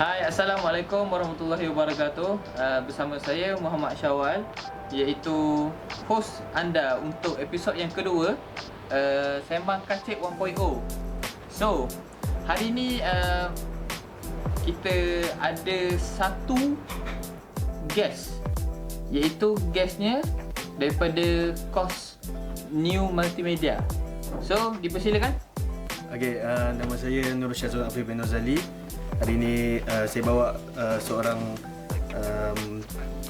Hai, Assalamualaikum warahmatullahi wabarakatuh. Bersama saya Muhammad Syawal, iaitu host anda untuk episod yang kedua, Sembang Kacik 1.0. So, hari ni kita ada satu guest, iaitu guestnya daripada kos New Multimedia. So, dipersilakan. Okey, nama saya Nur Syazwan Afif bin Nozali. Hari ini saya bawa seorang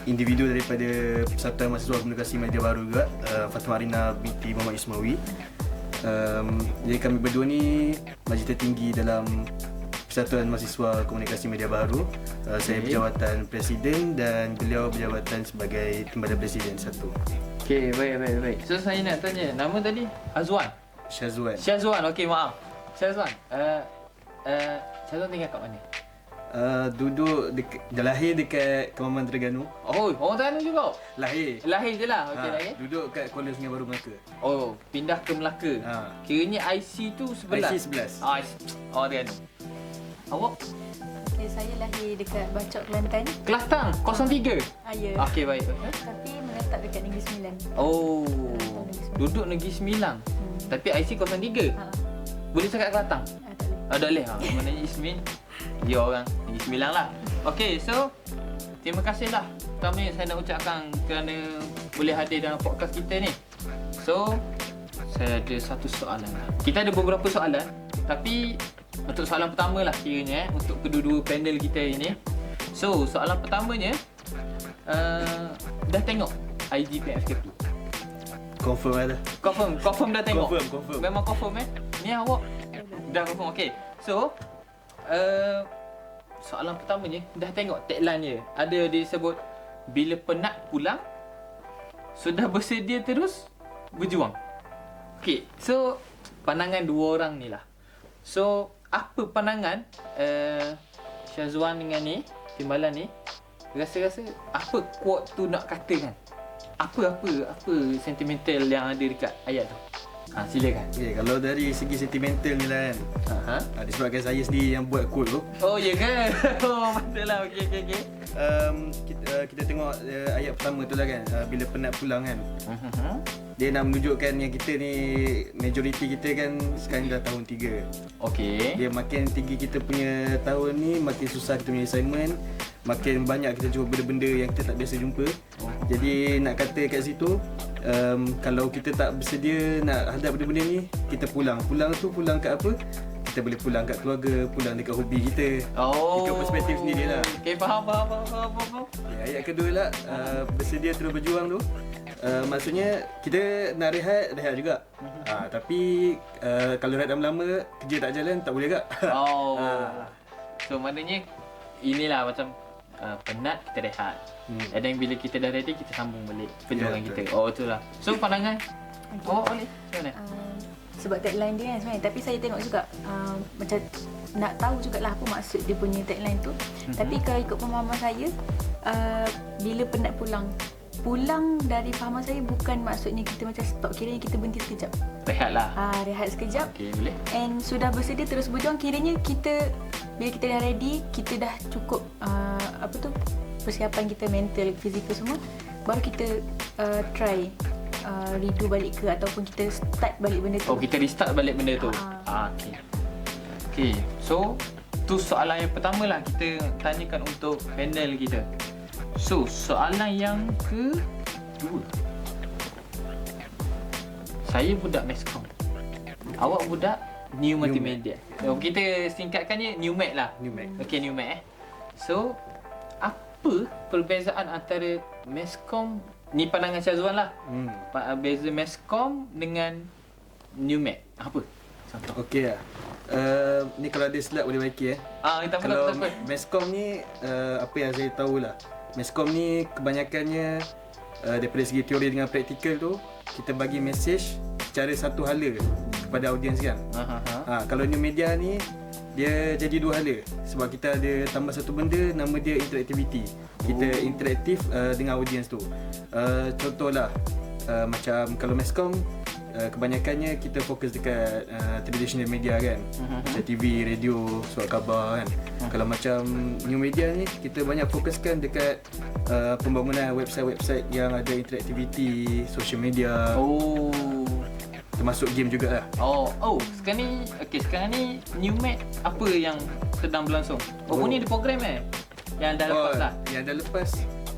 individu daripada Persatuan Mahasiswa Komunikasi Media Baru juga, Fatimah Arina binti Muhammad Ismawi. Jadi kami berdua ni majlis tertinggi dalam Persatuan Mahasiswa Komunikasi Media Baru. Saya berjawatan Presiden dan beliau berjawatan sebagai Timbalan Presiden satu. Okey, baik. So, saya nak tanya, nama tadi Azwan? Syazwan. Syazwan, okey, maaf. Syazwan, Syazwan tinggal kat mana? Dah lahir dekat Kemaman Terengganu. Oh, orang Terengganu juga? Lahir Je lah, okey lahir. Duduk kat Kuala Sungai Baru, Melaka. Oh, pindah ke Melaka. Kiranya IC tu sebelah? IC 11. Orang Terengganu. Awak? Okay, saya lahir dekat Bacok, Kelantan. Kelantan, 03? Ya. Okey, baik. Tapi menetap dekat Negeri Sembilan. Oh, duduk Negeri Sembilan. Tapi IC 03? Boleh cakap Kelantan? Tak boleh. Tak boleh. Maknanya Ismin, dia orang Negeri Sembilan lah. Okey, so terima kasihlah. Pertamanya saya nak ucapkan kerana boleh hadir dalam podcast kita ni. So, saya ada satu soalan lah. Kita ada beberapa soalan, tapi untuk soalan pertama lah kiranya untuk kedua-dua panel kita ini. So, soalan pertamanya, dah tengok IGPF ke tu? Confirm ada. Confirm dah tengok? Confirm. Memang confirm Ni awak dah confirm, okey. So, soalan pertamanya, dah tengok tagline dia. Ada disebut, bila penat pulang, sudah bersedia terus berjuang. Okey, so pandangan dua orang ni lah. So, apa pandangan Syazwan dengan ni, Timbalan ni, rasa-rasa apa quote tu nak katakan? Apa sentimental yang ada dekat ayat tu? Silakan. Okay, kalau dari segi sentimental ni lah kan, disebabkan saya sendiri yang buat quote tu. Oh, ya ke? Oh, betul lah. Okey. Kita tengok ayat pertama tu lah kan, bila penat pulang kan. Dia nak menunjukkan yang kita ni, majoriti kita kan sekarang dah tahun 3. Okey. Dia makin tinggi kita punya tahun ni, makin susah kita punya assignment, makin banyak kita jumpa benda-benda yang kita tak biasa jumpa. Jadi nak kata kat situ, kalau kita tak bersedia nak hadap benda-benda ni, kita pulang. Pulang tu pulang kat apa? Kita boleh pulang kat keluarga, pulang dekat hobi kita. Ikut perspektif sendiri lah. Okay, faham. Okay, ayat kedua lah, bersedia terus berjuang tu. Maksudnya kita nak rehat juga. Tapi kalau rehat lama-lama, kerja tak jalan, tak boleh juga. So maknanya inilah macam penat kita rehat. And then bila kita dah ready, kita sambung balik perjuangan kita. Itulah. So pandangan awak boleh macam mana? Sebab tagline dia kan sebenarnya. Tapi saya tengok juga macam nak tahu jugalah apa maksud dia punya tagline tu. Tapi kalau ikut pemahaman saya, bila penat pulang dari fahaman saya bukan maksudnya kita macam stop, kiranya kita berhenti sekejap. Rehat lah. Rehat sekejap. Okay, boleh. And sudah bersedia terus berjuang, kiranya kita, bila kita dah ready, kita dah cukup persiapan kita mental, fizikal semua, baru kita try redo balik ke ataupun kita start balik benda tu. Kita restart balik benda tu. Okay. So, tu soalan yang pertama lah kita tanyakan untuk panel kita. So, soalan yang kedua. Saya budak Meskom. Awak budak New Multimedia. Kita singkatkannya Newmed lah. Okey, Newmed So, apa perbezaan antara Meskom, ni pandangan Syazwan lah. Beza Meskom dengan Newmed. Apa? Contoh. Okey lah. Ni kalau ada slide boleh baiki Kalau Meskom ni, apa yang saya tahulah, Meskom ni kebanyakannya daripada segi teori dengan praktikal tu, kita bagi message secara satu hala kepada audiens kan. Kalau New Media ni, dia jadi dua hala. Sebab kita ada tambah satu benda, nama dia interactivity. Kita interaktif dengan audiens tu. Contohlah, macam kalau Meskom, kebanyakannya kita fokus dekat traditional media kan. Macam TV, radio, surat khabar kan. Kalau macam new media ni kita banyak fokuskan dekat pembangunan website-website yang ada interaktiviti, social media. Termasuk game jugalah. Sekarang ni Newmate apa yang sedang berlangsung? Ni ada program yang dah lepas lah. Yang dah lepas.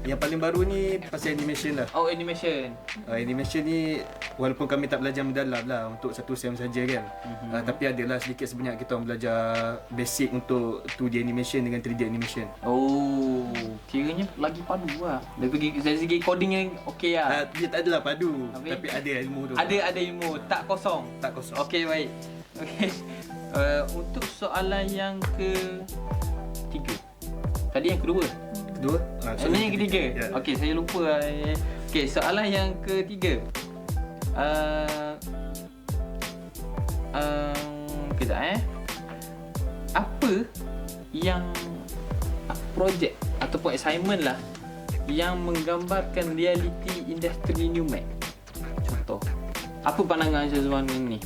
Yang paling baru ni pasal animation lah. Animation. Animation ni walaupun kami tak belajar mendalam lah untuk satu sem saja kan. Tapi adalah sedikit sebanyak kita orang belajar basic untuk 2D animation dengan 3D animation. Kiranya lagi padu lah. Dari segi codingnya okey lah. Dia tak adalah padu, tapi ada ilmu tu. Ada ilmu, tak kosong. Okey, baik. Okey. Untuk soalan yang ketiga. Tadi yang kedua. Ini yang ketiga. Ya. Okey, saya lupa. Okey, soalan yang ketiga. Kejap Apa yang projek ataupun assignment lah yang menggambarkan realiti industri Newmate? Contoh. Apa pandangan Syazwan ni?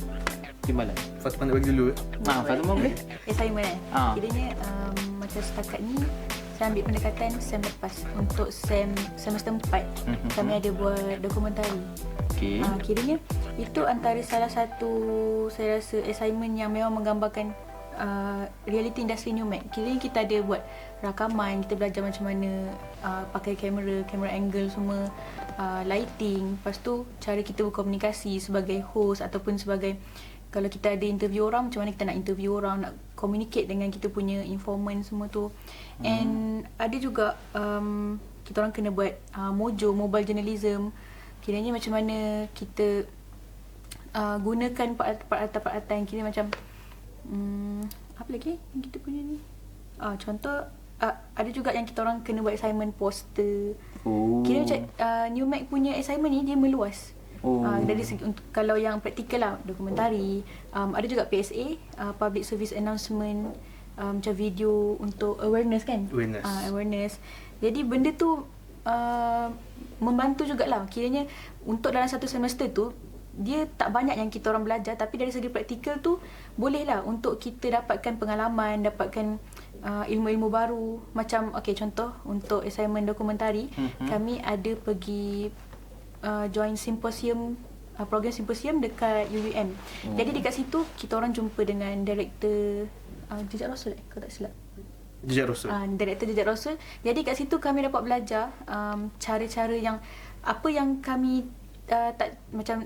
Timbalan. Fatimah nak bagi dulu. Fatimah boleh? Assignment kiranya macam setakat ni saya ambil pendekatan sem lepas. Untuk semester 4 kami ada buat dokumentari. Kiranya itu antara salah satu saya rasa assignment yang memang menggambarkan realiti industri Newmate. Kiranya kita ada buat rakaman, kita belajar macam mana pakai kamera angle semua, lighting, lepas tu cara kita berkomunikasi sebagai host ataupun sebagai kalau kita ada interview orang, macam mana kita nak interview orang, nak communicate dengan kita punya informant semua tu. And ada juga kita orang kena buat mojo, mobile journalism. Kiranya macam mana kita gunakan peralatan-peralatan. Kira macam apa lagi yang kita punya ni? Contoh ada juga yang kita orang kena buat assignment poster. Kira macam Newmate punya assignment ni dia meluas. Dari segi kalau yang praktikal lah, dokumentari, ada juga PSA, public service announcement, macam video untuk awareness kan. Awareness. Jadi benda tu membantu jugalah. Kiranya untuk dalam satu semester tu dia tak banyak yang kita orang belajar, tapi dari segi praktikal tu bolehlah untuk kita dapatkan pengalaman, dapatkan ilmu-ilmu baru. Macam contoh untuk assignment dokumentari, kami ada pergi join simposium, program simposium dekat UUM. Jadi dekat situ kita orang jumpa dengan director Jejak Rasul kalau tak silap. Jejak Rasul. Director Jejak Rasul. Jadi kat situ kami dapat belajar cara-cara yang apa yang kami tak macam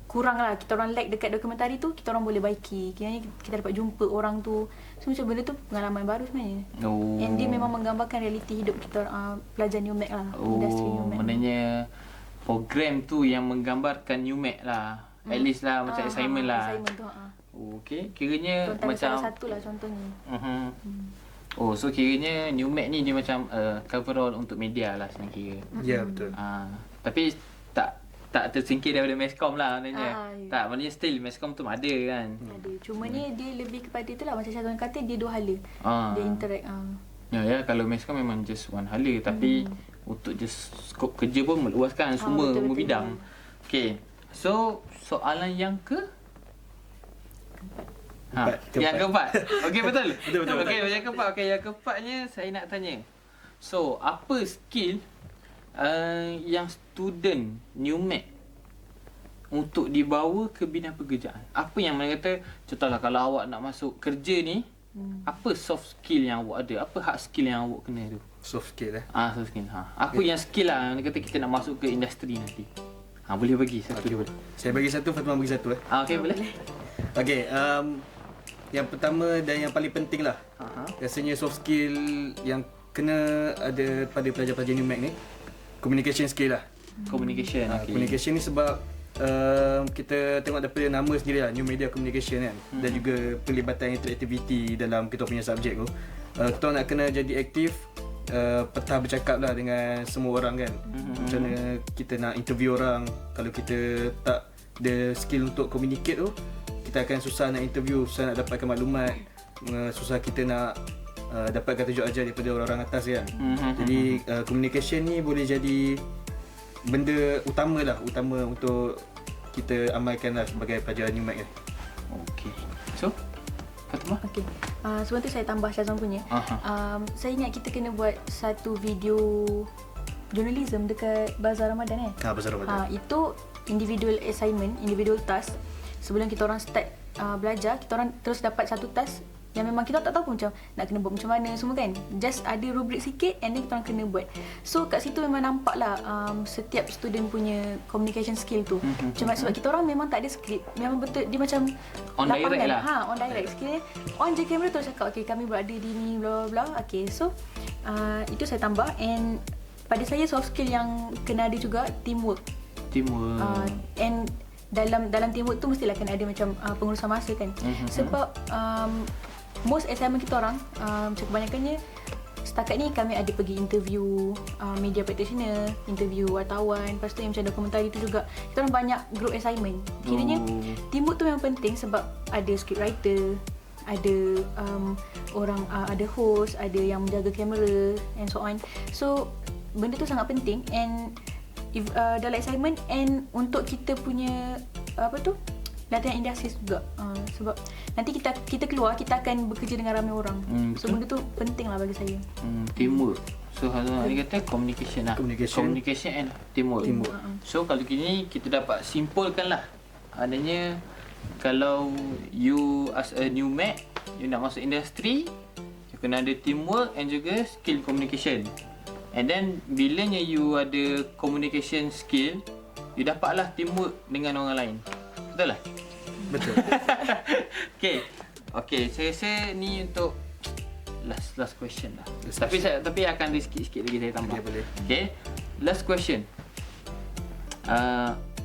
kurang lah, kita orang lag dekat dokumentari tu, kita orang boleh baiki. Kiranya kita dapat jumpa orang tu. So macam benda tu pengalaman baru sebenarnya. And dia memang menggambarkan realiti hidup kita pelajar Newmate lah, industri Newmate. Maknanya program tu yang menggambarkan Newmate lah. At least lah macam assignment lah. Assignment tu. Okey, kiranya macam salah satu lah contohnya. So kiranya Newmate ni dia macam coverall untuk media lah sebenarnya kira. Ya, betul. Tapi tak tersingkir daripada Mescom lah maknanya. Tak, maknanya still Mescom tu ada kan. Ada. Cuma ni dia lebih kepada itulah, macam Syazwan kata dia dua hala. Dia interact. Ya, kalau Mescom memang just one hala, tapi untuk just skop kerja pun meluaskan semua bidang. Okey. So, soalan yang yang keempat. Okey, betul. Betul. Okey, yang keempat. Okey, yang keempatnya saya nak tanya. So, apa skill yang student Newmate untuk dibawa ke bidang pekerjaan? Apa yang mana kata, contohlah kalau awak nak masuk kerja ni, apa soft skill yang awak ada? Apa hard skill yang awak kena tu? Soft skill soft skill. Apa yang skill lah yang kata kita nak masuk ke industri nanti? Boleh bagi satu dia boleh. Saya bagi satu, Fatimah bagi satu okey, boleh. Okey, yang pertama dan yang paling penting lah, rasanya soft skill yang kena ada pada pelajar-pelajar Newmate ni, communication skill lah. Communication, communication ni sebab kita tengok daripada nama sendiri lah, New Media Communication kan, dan juga pelibatan interaktiviti dalam kita punya subjek tu. Kita nak kena jadi aktif, petah bercakap lah dengan semua orang kan. Macam mana kita nak interview orang, kalau kita tak ada skill untuk communicate tu, kita akan susah nak interview, susah nak dapatkan maklumat, susah kita nak dapatkan tunjuk ajar daripada orang-orang atas kan. Jadi communication ni boleh jadi benda utama untuk kita amalkanlah sebagai pelajar NUMEC ni. Okey. So, Fatimah? Okey. Sebelum tu saya tambah Syazwan punya. Saya ingat kita kena buat satu video journalism dekat Bazar Ramadan Bazar Ramadan. Itu individual assignment, individual task. Sebelum kita orang start belajar, kita orang terus dapat satu task yang memang kita tak tahu macam nak kena buat macam mana semua kan. Just ada rubrik sikit and then kita orang kena buat. So kat situ memang nampak lah setiap student punya communication skill tu. Cuma sebab kita orang memang tak ada skrip. Memang betul dia macam On direct lah. On direct. Sekiranya on je kamera tu cakap okay kami berada di ni bla bla bla. Okay, so itu saya tambah. And pada saya soft skill yang kena ada juga teamwork. And dalam teamwork tu mestilah kena ada macam pengurusan masa kan. Sebab most assignment kita orang macam kebanyakannya setakat ni kami ada pergi interview media practitioner, interview wartawan, lepas tu yang macam dokumentari tu juga kita orang banyak group assignment. Kiranya teamwork tu memang penting sebab ada script writer, ada orang ada host, ada yang menjaga kamera and so on. So benda tu sangat penting. And dalam assignment and untuk kita punya latihan industri juga. Sebab nanti kita keluar, kita akan bekerja dengan ramai orang. So benda tu penting lah bagi saya. Teamwork. So Hazwan kata communication lah. Communication and teamwork. So kalau gini kita dapat simpulkan lah. Adanya kalau you as a NUMEC, you nak masuk industri, you kena ada teamwork and juga skill communication. And then bilanya you ada communication skill, you dapatlah teamwork dengan orang lain. Betul lah? Betul. Okay, saya rasa ni untuk last question lah. Tapi akan ada sikit-sikit lagi saya tambah. Okay, boleh. Okay, last question.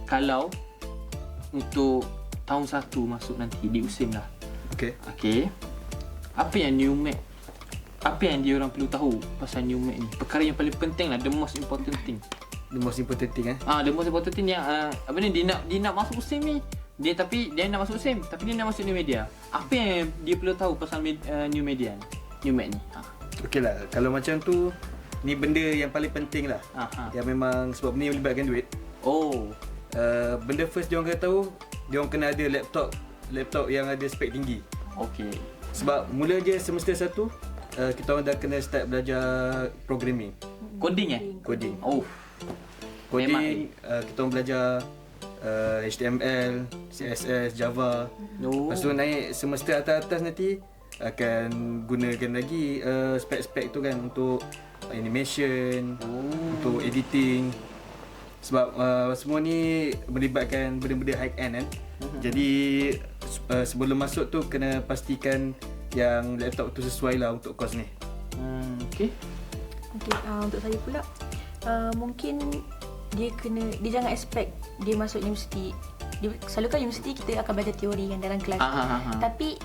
Kalau untuk tahun 1 masuk nanti di USIM lah. Okay. Apa yang NUMEC, apa yang dia orang perlu tahu pasal NUMEC ni? Perkara yang paling penting lah, the most important thing. The most important thing The most important thing yang apa ni dia nak masuk USIM ni. Dia nak masuk USIM tapi dia nak masuk new media. Apa yang dia perlu tahu pasal new media ni? NUMEC ni. Okey lah, kalau macam tu ni benda yang paling penting lah. Yang memang sebab ni melibatkan duit. Benda first dia orang kena tahu, dia orang kena ada laptop yang ada spek tinggi. Okey. Sebab mula je semester 1 kita orang dah kena start belajar programming. Coding. Coding, kita orang belajar HTML, CSS, Java. Lepas tu naik semester atas-atas nanti akan gunakan lagi spek-spek tu kan untuk animation, untuk editing. Sebab semua ni melibatkan benda-benda high end kan. Jadi sebelum masuk tu kena pastikan yang laptop tu sesuai lah untuk course ni. Okay, untuk saya pula mungkin dia jangan expect dia masuk universiti. Selalu kan universiti kita akan belajar teori kan dalam kelas. Tapi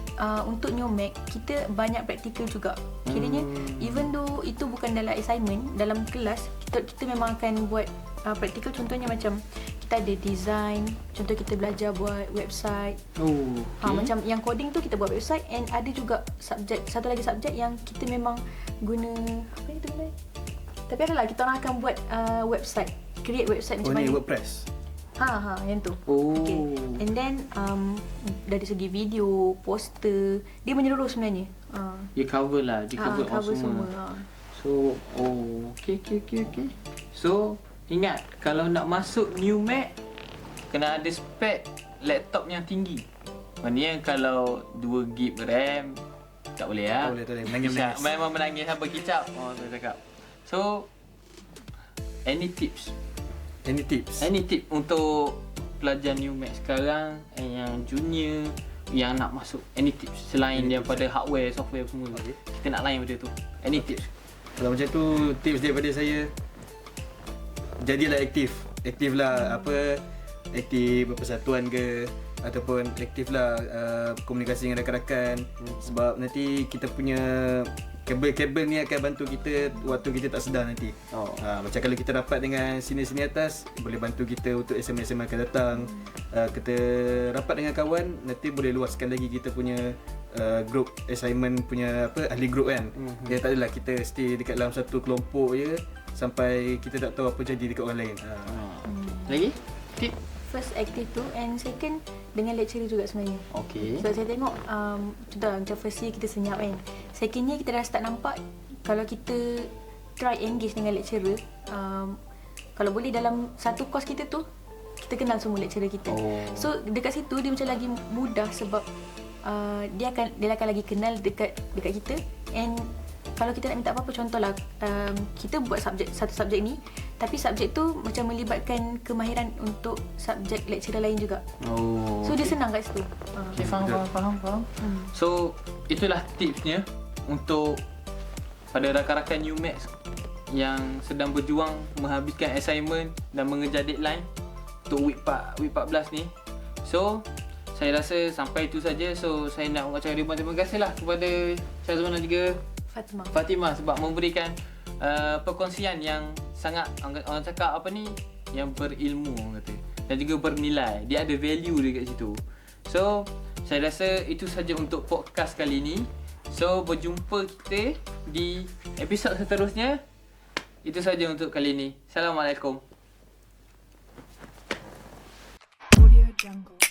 untuk NUMEC kita banyak praktikal juga. Kiranya even though itu bukan dalam assignment, dalam kelas kita memang akan buat praktikal. Contohnya macam kita ada design, contoh kita belajar buat website. Macam yang coding tu kita buat website. And ada juga satu lagi subjek yang kita memang guna apa itu benda? Tapi adalah kita orang akan buat website, create website macam mana? WordPress. Yang tu. Okay. And then dari segi video, poster, dia menyeluruh sebenarnya. Dia cover lah, dia cover semua. So, okay. So, ingat kalau nak masuk NUMEC kena ada spek laptop yang tinggi. Maknanya kalau 2GB RAM tak boleh lah. Tak boleh. Menangis. Memang menangis sampai kicap. Saya cakap. So, any tips untuk pelajar NUMEC sekarang yang junior yang nak masuk? Any tips selain daripada hardware, software semua? Kita nak lain benda tu. Any tips? Kalau macam tu, tips daripada saya, jadilah aktif lah, aktif berpersatuan ke, ataupun aktif lah komunikasi dengan rakan-rakan. Sebab nanti kita punya kabel-kabel ni akan bantu kita waktu kita tak sedar nanti. Macam kalau kita rapat dengan senior-senior atas, boleh bantu kita untuk SMS akan datang. Kita rapat dengan kawan, nanti boleh luaskan lagi kita punya group assignment punya ahli group kan. Dia tak adalah kita stay dekat dalam satu kelompok je sampai kita tak tahu apa jadi dekat orang lain. Lagi? Tip? first aktif tu, and second dengan lecturer juga sebenarnya. Okay. So saya tengok contoh macam first year kita senyap kan. Second year kita dah start nampak kalau kita try engage dengan lecturer, kalau boleh dalam satu course kita tu kita kenal semua lecturer kita. So dekat situ dia macam lagi mudah sebab dia akan lagi kenal dekat kita. And kalau kita nak minta apa-apa, contohlah kita buat satu subjek ni, tapi subjek tu macam melibatkan kemahiran untuk subjek lecturer lain juga. So dia senang kat situ. Okay, faham. So itulah tipsnya untuk pada rakan-rakan UMax yang sedang berjuang menghabiskan assignment dan mengejar deadline untuk week 14 ni. So saya rasa sampai itu saja. So saya nak mengucapkan ribuan terima kasihlah kepada Syazwan dan juga Fatimah sebab memberikan perkongsian yang sangat orang cakap apa ni, yang berilmu orang kata, dan juga bernilai. Dia ada value dekat situ. So saya rasa itu saja untuk podcast kali ini. So berjumpa kita di episod seterusnya. Itu saja untuk kali ini. Assalamualaikum. Audio Jungle.